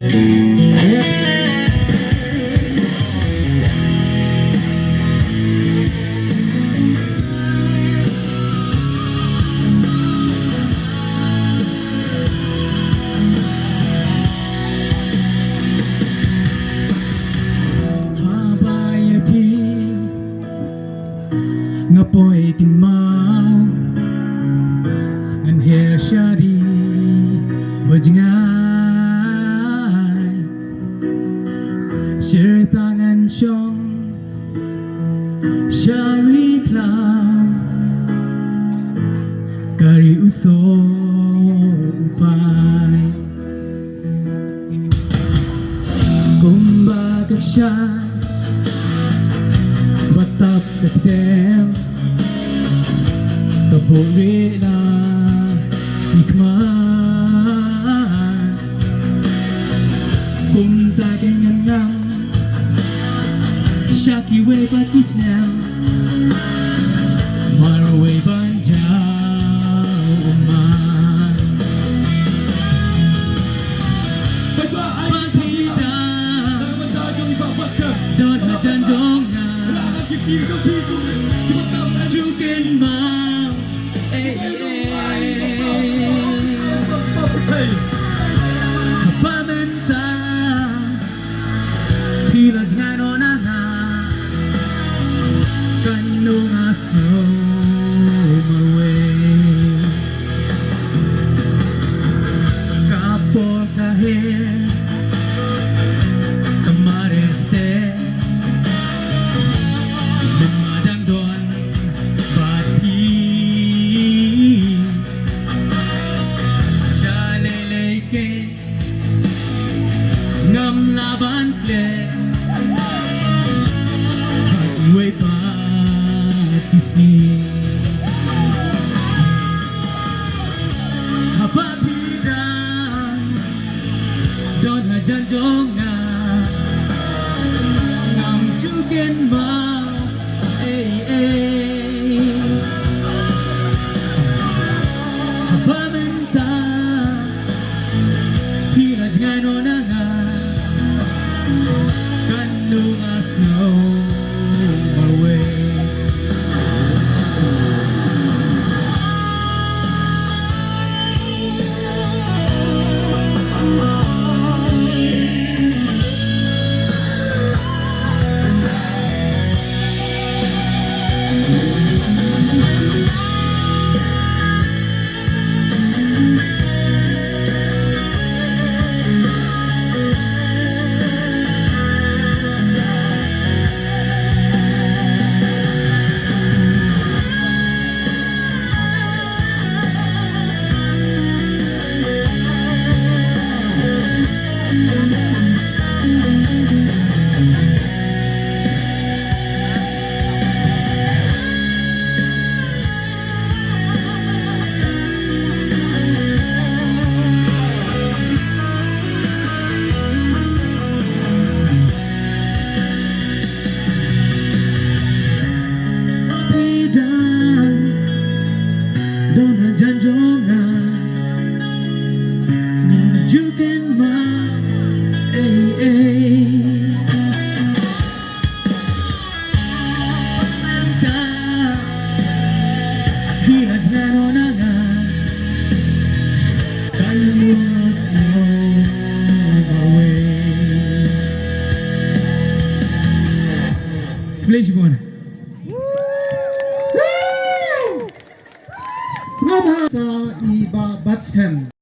Ngapoy tinmaw ngan her shari wajngai shir tangan shong shari cloud kari uso upay kumbaga siya batap katem kaburi na hikman kung taging ngam shaki way patis now maraway banjaw uman pagpita don hajanjong na chukin ma kapamenta tila jngano na nga kanungas no marway kapor kahir kamareste lumadang doon bati ngam laban ple highway patisni hapapidan don hajanjonga ngam chuken ma hapamenta tila jngano na nga kanungas no marway don hajanjonga ngam chuken ma tila jngano na nga kanungas no marway Please go on. Sir Batskhem